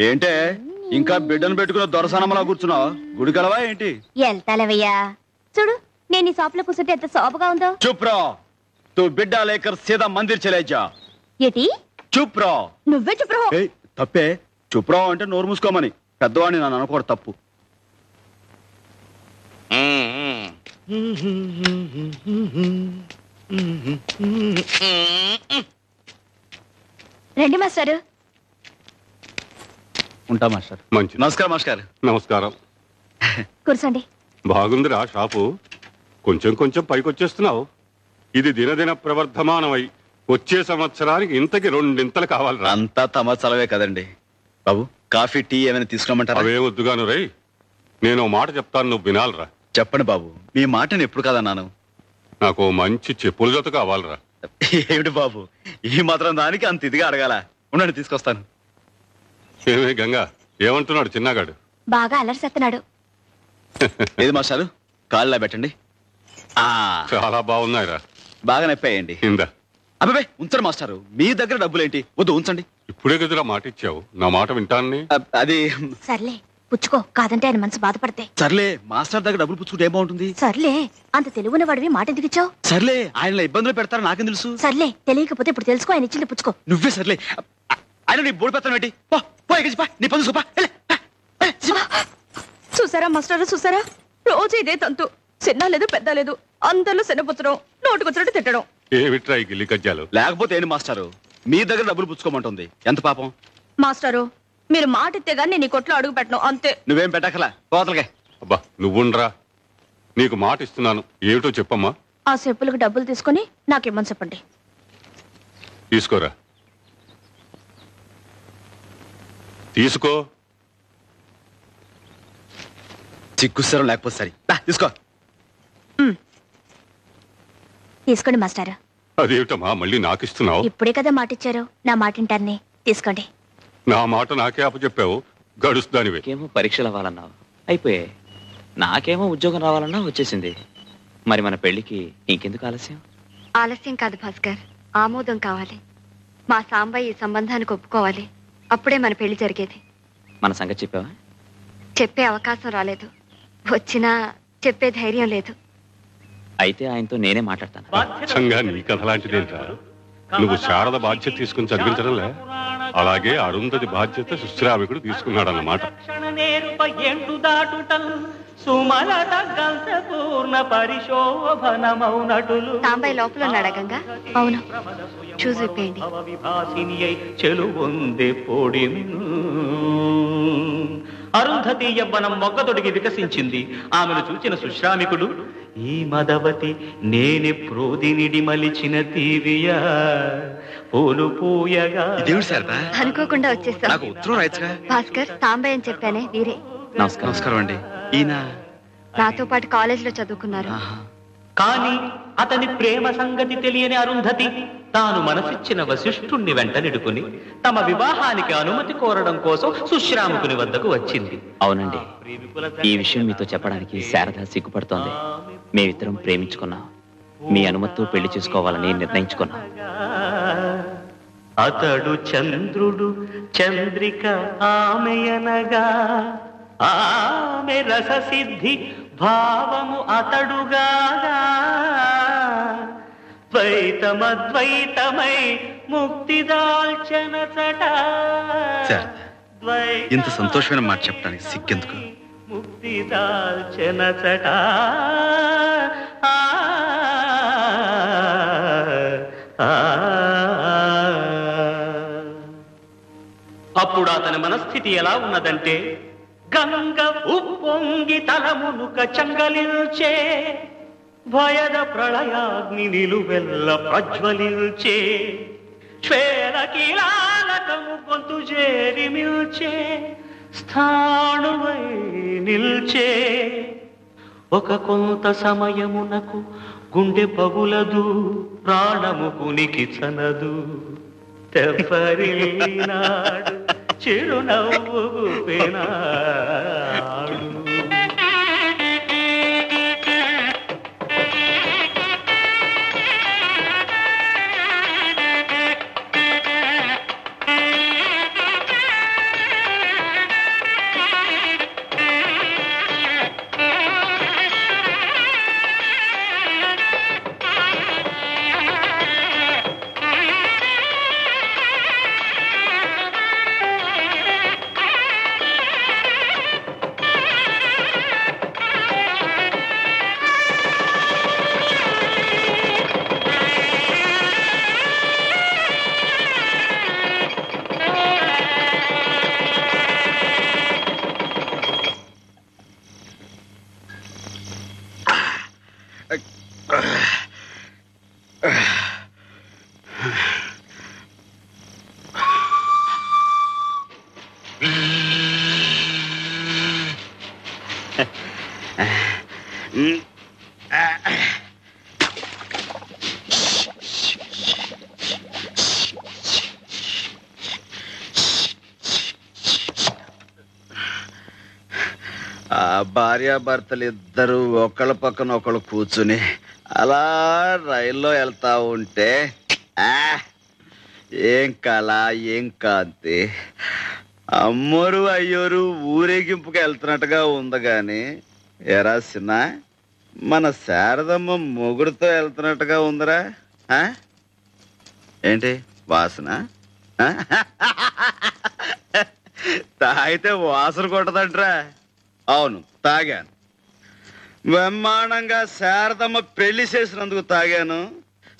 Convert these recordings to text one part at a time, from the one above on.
ఏంటే ఇంకా బిడ్డను పెట్టుకున్న దొరసనమలా కూర్చున్నావు? గుడి కలవా ఏంటి? వెళ్తాలేవయ్యా. చూడు నేను ఈ షాప్ లో కూర్చుంటే ఎంత శోభగా ఉందో. చుప్రా తూ బిడ్డ లేకర్ సీదా మందిర్ చలేజా. ఏటి? చుప్రా. నువ్వే చుప్రో. తప్పే. చుప్రా అంటే నోరు మూసుకోమని పెద్దవాడిని నన్ను అనుకోడు తప్పు. రండి మాస్టారు. ఉంటా మాస్టర్. మంచి నమస్కారం మాస్టర్. నమస్కారం. కూర్చోండి. బాగుందిరా షాపు. కొంచెం కొంచెం పైకొచ్చేస్తున్నావు. ఇది దినదిన ప్రవర్ధమానమై వచ్చే సంవత్సరానికి ఇంతకి 2 ఇంతలు కావాలరా. అంతా తమ చలవే కదండి. బాబు కాఫీ టీ ఏమైనా తీసుకురమ్మంటారా? అవే వద్దుగాను రై. నేను మాట చెప్తాను, నువ్వు వినాలరా. చెప్పండి బాబు. మీ మాటను ఎప్పుడు కదన్నాను. నాకు మంచి చెప్పుల జత కావాలరా. ఏమిటి బాబు ఈ మాత్రం దానికి అంత ఇదిగా అడగాల? ఉండండి తీసుకొస్తాను. ఏమే గంగా, ఏమంటున్నాడు చిన్నగాడు? బాగా అలరిసేస్తున్నాడు. ఏది మాస్టారు కాళ్ళ పెట్టండి. చాలా బాగున్నాయిరా. బాగా నొప్పాయండి. ఇందా. అబ్బాయి ఉంచండి మాస్టారు. మీ దగ్గర డబ్బులేంటి? వద్దు ఉంచండి. ఇప్పుడే కదరా మాట ఇచ్చావు, నా మాట వింటాన్ని. అది సర్లే పుచ్చుకో, కాదంటే ఆయన మనసు బాధపడితే. సర్లే మాస్టర్ దగ్గర డబ్బులు పుచ్చుకుంటే ఏం బాగుంటుంది? సర్లే అంత తెలివిన వాడివి మాట ఎందుకు ఇచ్చావు? సర్లే ఆయన ఇబ్బందులు పెడతారా నాకేం తెలుసు. సర్లే తెలియకపోతే ఇప్పుడు తెలుసుకో, ఆయన ఇచ్చింది పుచ్చుకో. నువ్వే సర్లే. ఆయన నీ బోడి పెడతాను ఏంటి? నీ పని చూపా. చూసారా మాస్టర్, చూసారా? రోజు ఇదే తంతు. చిన్న లేదు పెద్ద లేదు, అందరిలో శనపుచ్చడం, నోటుకొచ్చినట్టు తిట్టడం. ఏమిట్రా ఈ గిల్లి కజ్జాలు? లేకపోతే ఏంటి మాస్టారు మీ దగ్గర డబ్బులు పుచ్చుకోమంటుంది? ఎంత పాపం. మాస్టారు మీరు మాట ఇస్తే గానీ నేను ఈ కొట్లో అడుగు పెట్టను, అంతే. నువ్వేం పెట్టకలా కోతలకే. అబ్బా నువ్వుండ్రా, నీకు మాట ఇస్తున్నాను. ఏమిటో చెప్పమ్మా. ఆ చెప్పులకు డబ్బులు తీసుకుని నాకేమని చెప్పండి. తీసుకోరా. తీసుకో. చిక్కుసరం లేకపోతే సరే తీసుకో. తీసుకోండి మాస్టారు. అదేమిటమ్మా మళ్ళీ నాకు ఇస్తున్నావు? ఇప్పుడే కదా మాట ఇచ్చారు, నా మాట వింటాన్ని. తీసుకోండి. నా మాట నాకే అప్పచెప్పావు, గడుస్తానివే. ఏమో పరీక్షలు అవ్వాలన్నావు, అయిపోయాయి. నాకేమో ఉద్యోగం రావాలన్నా వచ్చేసింది. మరి మన పెళ్లికి ఇంకెందుకు ఆలస్యం? ఆలస్యం కాదు భాస్కర్, ఆమోదం కావాలి. మా సాంబయ్య ఈ సంబంధానికి ఒప్పుకోవాలి. అప్పుడే మన పెళ్లి జరిగేది. మన సంగతి చెప్పావా? చెప్పే అవకాశం రాలేదు, వచ్చినా చెప్పే ధైర్యం లేదు. అయితే ఆయనతో నేనే మాట్లాడతాను. అచ్చంగా నీ కథ లాంటిదేంట్రా. నువ్వు శారద బాధ్యత తీసుకుని చదివించడంలే, అలాగే అరుంధతి బాధ్యత సుశ్రావికుడు తీసుకున్నాడన్నమాట. సాంబయ్య లోపల ఉన్నాడా గంగా? అవును, చూసి విప్పేయండి. అరుంధతి యవ్వనం మొగ్గతొడిగి వికసించింది. ఆమెను చూచిన సుశ్రామికుడు, ఈ మదవతి నేనే ప్రోదినిడి మలిచిన తీవియా పూలు పూయగా. అనుకోకుండా వచ్చేస్తా. భాస్కర్, సాంబయ్య అని చెప్పానే వీరే. నమస్కారం అండి. ఈయన నాతో పాటు కాలేజ్ లో చదువుకున్నారు. కానీ అతని ప్రేమ సంగతి తెలియని అరుంధతి తాను మనసిచ్చిన వశిష్ఠుణ్ణి వెంటనిడుకుని తమ వివాహానికి అనుమతి కోరడం కోసం సుశ్రాముకుని వద్దకు వచ్చింది. అవునండి, ఈ విషయం మీతో చెప్పడానికి శారద సిగ్గుపడుతోంది. మేమిద్దరం ప్రేమించుకున్నాం, మీ అనుమతితో పెళ్లి చేసుకోవాలని నిర్ణయించుకున్నాం. అతడు చంద్రుడు, చంద్రిక ఆమెయనగా, ఆమె రససిద్ధి భావము అతడుగా, ద్వైతమద్వైతమై ముక్తి దాల్చనచట. ఇంత సంతోషమైన మాట చెప్పడానికి సిగ్గెందుకు? ముక్తి దాల్చనచట. అప్పుడు అతని మనస్థితి ఎలా ఉన్నదంటే, గంగ ఉప్పొంగి తలమునుక చంగలిల్చే, భయద ప్రళయాగ్ని నిలువెల్ల ప్రజ్వలిల్చే, శ్వేల కీలాలకము గొంతు చేరి మిల్చే, స్థాణువై నిల్చే. ఒక కొంత సమయమునకు గుండె పగులదు, ప్రాణము కునికి చనదు. తెప్పరినాడు చిరునవ్వు పెనాడు. ఆ భార్యాభర్తలు ఇద్దరు ఒకళ్ళ పక్కన ఒకళ్ళు కూర్చుని అలా రైల్లో వెళ్తా ఉంటే ఏం కళ ఏం కాంతి. అమ్మోరు అయ్యోరు ఊరేగింపుకి వెళ్తున్నట్టుగా ఉంది గాని ఎరా సిన్న మన శారదమ్మ మొగుడుతో వెళ్తున్నట్టుగా ఉందిరా. ఏంటి వాసన? తాగితే వాసన కొట్టదంట్రా. అవును, తాగాను. బ్రహ్మాండంగా శారదమ్మ పెళ్లి చేసినందుకు తాగాను.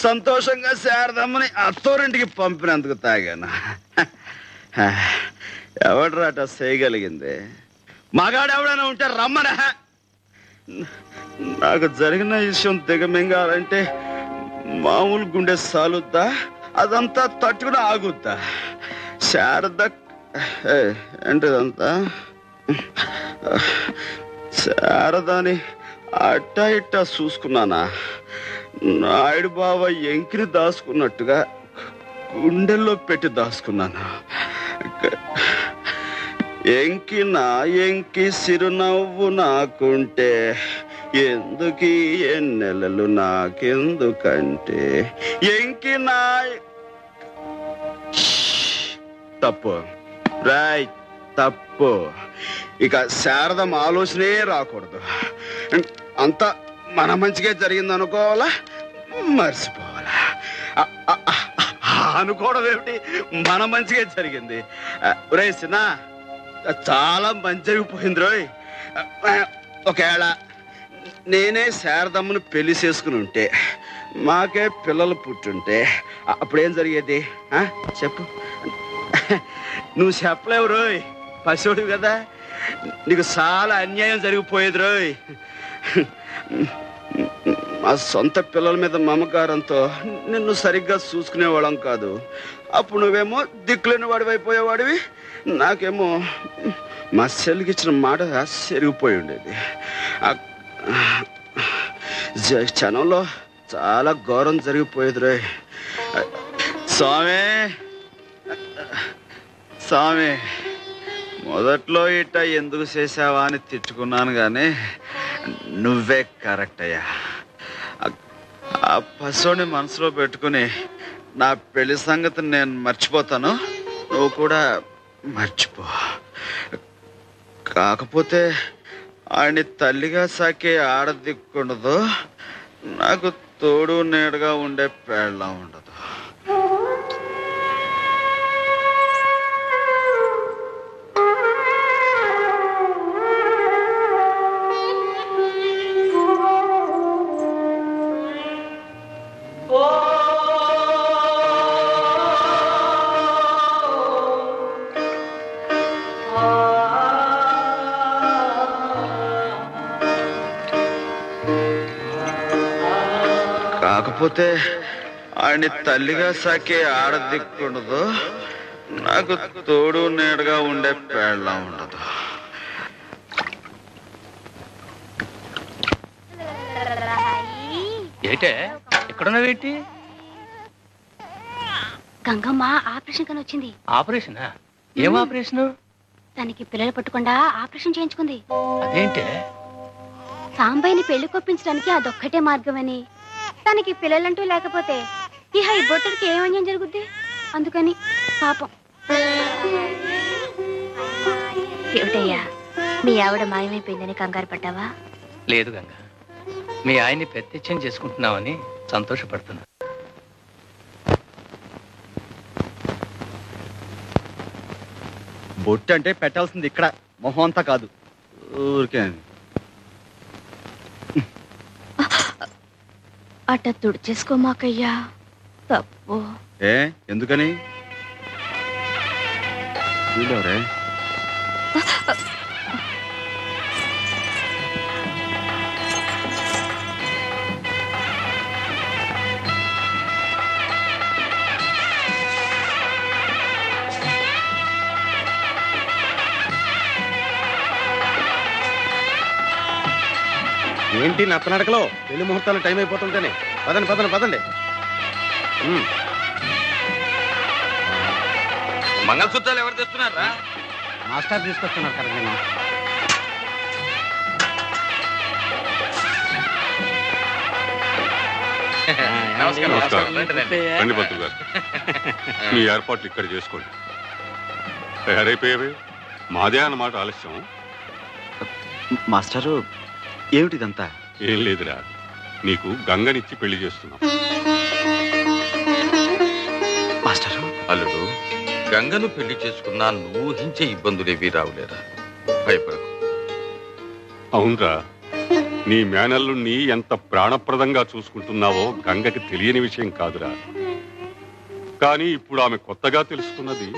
సంతోషంగా శారదమ్మని అత్తోరింటికి పంపినందుకు తాగాను. ఎవడ్రాట చేయగలిగింది? మగాడు ఎవడైనా ఉంటే రమ్మన. నాకు జరిగిన విషయం దిగమింగాలంటే మామూలు గుండె సాలుద్దా? అదంతా తట్టుకుని ఆగుద్దా? శారద ఏంటిదంతా? శారదాని అట్టా ఇట్టా చూసుకున్నానా? నాయుడు బావ ఎంకిని దాచుకున్నట్టుగా గుండెల్లో పెట్టి దాచుకున్నాను. ఎంకి సిరునవ్వు నాకుంటే ఎందుకీ ఎన్నెలలు నాకెందుకంటే ఎంకి నా తప్పు రాయ్ తప్పు. ఇక శారదం ఆలోచనే రాకూడదు. అంతా మన మంచిగా జరిగింది అనుకోవాలా, మర్చిపోవాలా? అనుకోవడం ఏమిటి? మన మంచిగా జరిగింది. రే సిన్న, చాలా మంచి జరిగిపోయింది రోయ్. ఒకవేళ నేనే శారదమ్మను పెళ్లి చేసుకుని ఉంటే, మాకే పిల్లలు పుట్టుంటే అప్పుడేం జరిగేది చెప్పు? నువ్వు చెప్పలేవు రోయ్, పశువుడు కదా. నీకు చాలా అన్యాయం జరిగిపోయేది రోయ్. మా సొంత పిల్లల మీద మమకారంతో నిన్ను సరిగ్గా చూసుకునేవాళ్ళం కాదు. అప్పుడు నువ్వేమో దిక్కులేని వాడివైపోయేవాడివి, నాకేమో మా చెల్లికి ఇచ్చిన మాట సెరిగిపోయి ఉండేది. క్షణంలో చాలా ఘోరం జరిగిపోయేది రోయ్. స్వామి స్వామి, మొదట్లో ఇట్ట ఎందుకు చేసావా అని తిట్టుకున్నాను కానీ నువ్వే కరెక్ట్ అయ్యా. ఆ పశువుని మనసులో పెట్టుకుని నా పెళ్లి సంగతి నేను మర్చిపోతాను, నువ్వు కూడా మర్చిపో. కాకపోతే ఆయన్ని తల్లిగా సాకే ఆడదిక్కుండదు, నాకు తోడు నీడగా ఉండే పేళ్ళ ఉండదు. కాకపోతే ఆయన్ని తల్లిగా సాకే ఆడదిక్కుండదు, నాకు తోడు నీడగా ఉండే పేళ్ళ ఉండదు. ఏటే ఎక్కడున్నావేంటి? గంగమ్మ ఆపరేషన్ కని వచ్చింది. ఆపరేషనా? ఏం ఆపరేషను? తనకి పిల్లలు పట్టకుండా ఆపరేషన్ చేయించుకుంది. అదేంటే? సాంబయ్యని పెళ్లి కొప్పించడానికి అదొక్కటే మార్గమని, తనకి పిల్లలంటూ లేకపోతే ఇహ ఈ బొట్టడికి ఏమన్యం జరుగుద్ది, అందుకని పాపం. ఏమిటయ్యా, మీ ఆవిడ మాయమైపోయిందని కంగారు పడ్డావా? లేదు గంగ, మీ ఆయన్ని ప్రత్యక్షం చేసుకుంటున్నావని సంతోషపడుతున్నా. బొట్టు అంటే పెట్టాల్సింది ఇక్కడ, మొహం అంతా కాదు. ఊరికే అట్ట తుడిచేసుకోమాకయ్యా, తప్పు. ఎందుకని? వీళ్ళెవరే? ఏంటి నత్తనడకలో పెళ్లి ముహూర్తాలు టైం అయిపోతుంటేనే పదండి పదండి పదండి. మంగళసూత్రాలు ఎవరు తెస్తున్నారా? మాస్టర్ తీసుకొస్తున్నారు కదా. నేను నమస్కారం. రండి పంతులు గారు, మీ ఏర్పాట్లు ఇక్కడ చేసుకోండి. తయారైపోయావే, మాదే అన్నమాట ఆలస్యం. మాస్టరు ఏమిటిదంతా? ఏం లేదురా, నీకు గంగనిచ్చి పెళ్లి చేస్తున్నాం. మాస్టరు, అల్లుడు, గంగను పెళ్లి చేసుకున్నా నువ్వు ఊహించే ఇబ్బందులేవి రావులేరా, భయపడకు. అవునరా, నీ మేనల్లుణ్ణి ఎంత ప్రాణప్రదంగా చూసుకుంటున్నావో గంగకి తెలియని విషయం కాదురా. కానీ ఇప్పుడు ఆమె కొత్తగా తెలుసుకున్నది,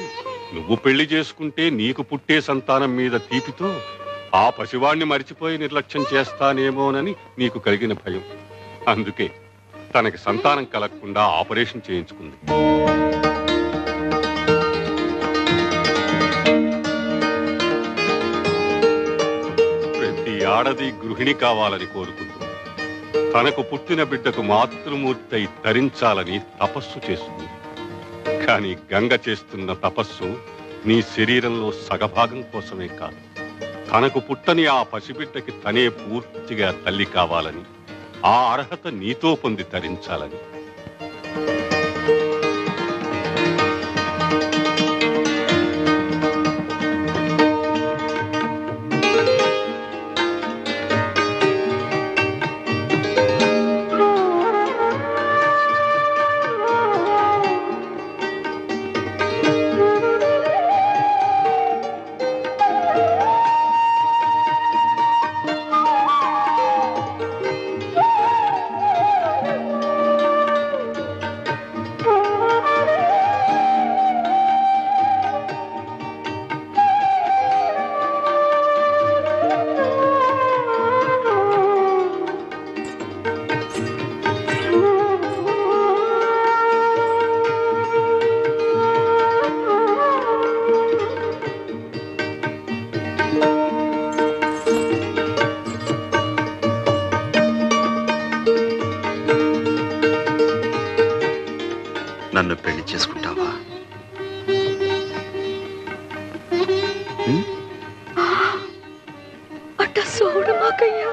నువ్వు పెళ్లి చేసుకుంటే నీకు పుట్టే సంతానం మీద తీపితో ఆ పసివాణ్ణి మరిచిపోయి నిర్లక్ష్యం చేస్తానేమోనని నీకు కలిగిన భయం. అందుకే తనకి సంతానం కలగకుండా ఆపరేషన్ చేయించుకుంది. ప్రతి ఆడది గృహిణి కావాలని కోరుకుంటుంది. తనకు పుట్టిన బిడ్డకు మాతృమూర్తి అయి తరించాలని తపస్సు చేస్తుంది. కానీ గంగ చేస్తున్న తపస్సు నీ శరీరంలో సగభాగం కోసమే కాదు, తనకు పుట్టని ఆ పసిబిడ్డకి తనే పూర్తిగా తల్లి కావాలని, ఆ అర్హత నీతో పొంది తరించాలని. నన్ను పెళ్లి చేసుకుంటావా? అట్ట సోడు మాకయ్యా.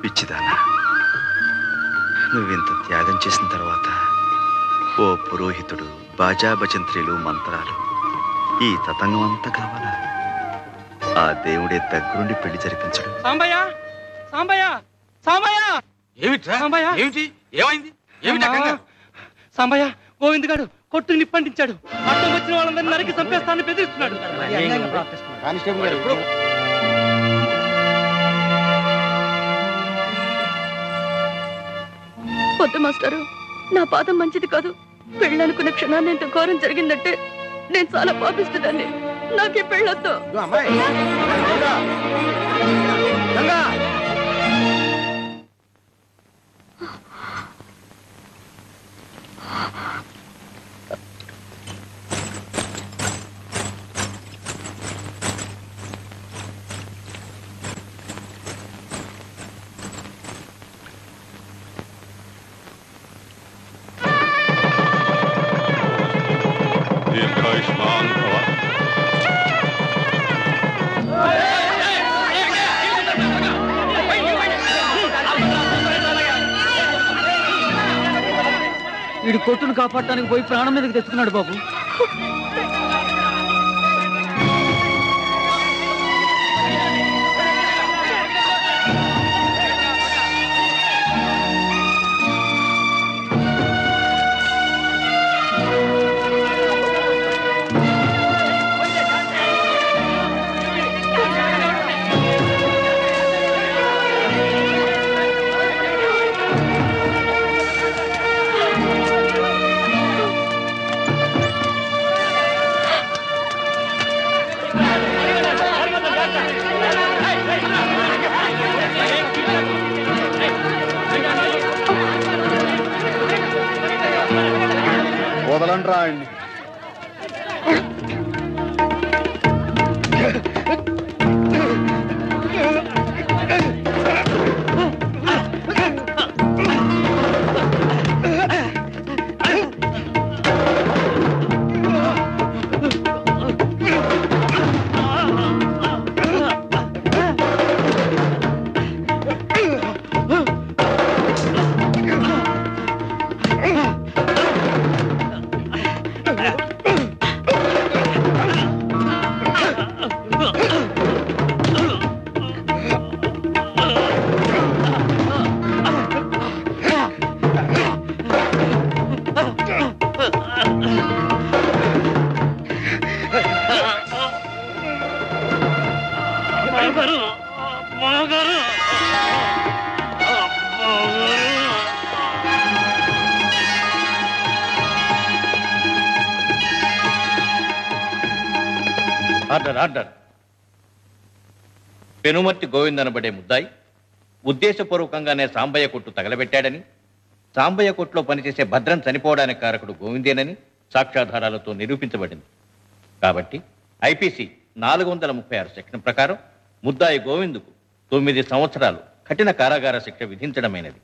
పిచ్చిదానా, నువ్వింత త్యాగం చేసిన తర్వాత ఓ పురోహితుడు, బాజా భజంత్రీలు, మంత్రాలు, ఈ తతంగం అంతా కావాలా? ఆ దేవుడే దగ్గరుండి పెళ్లి జరిపించడు. సాంబయ్య, సాంబయ్య, సాంబయ్య, ఏమిట్రా? ఏమిటి? ఏమైంది? సాంబయ్య, గోవింద్ గారు కొట్టు నిప్పంటించాడు. అడ్డం వచ్చిన వాళ్ళందరినీ నరికి చంపేస్తానని బెదిరిస్తున్నాడు. వద్దు మాస్టారు, నా పాదం మంచిది కాదు. పెళ్ళనుకున్న క్షణాన్ని ఎంత ఘోరం జరిగిందంటే నేను చాలా పాపిస్తుందాన్ని. నాకే పెళ్ళొద్దు. దీర్ఘాయుష్మాన్ భవ. వీడు కొట్టును కాపాడటానికి పోయి ప్రాణం మీదకి తెచ్చుకున్నాడు బాబు. వదలండి రా ఆయన్ని. Order order. పెనుమర్తి గోవింద్ అనబడే ముద్దాయి ఉద్దేశపూర్వకంగానే సాంబయ్య కొట్టు తగలబెట్టాడని, సాంబయ్య కొట్టులో పనిచేసే భద్రం చనిపోవడానికి కారకుడు గోవిందేనని సాక్ష్యాధారాలతో నిరూపించబడింది. కాబట్టి ఐపీసీ 436 సెక్షన్ ప్రకారం ముద్దాయి గోవిందుకు 9 సంవత్సరాలు కఠిన కారాగార శిక్ష విధించడమైనది.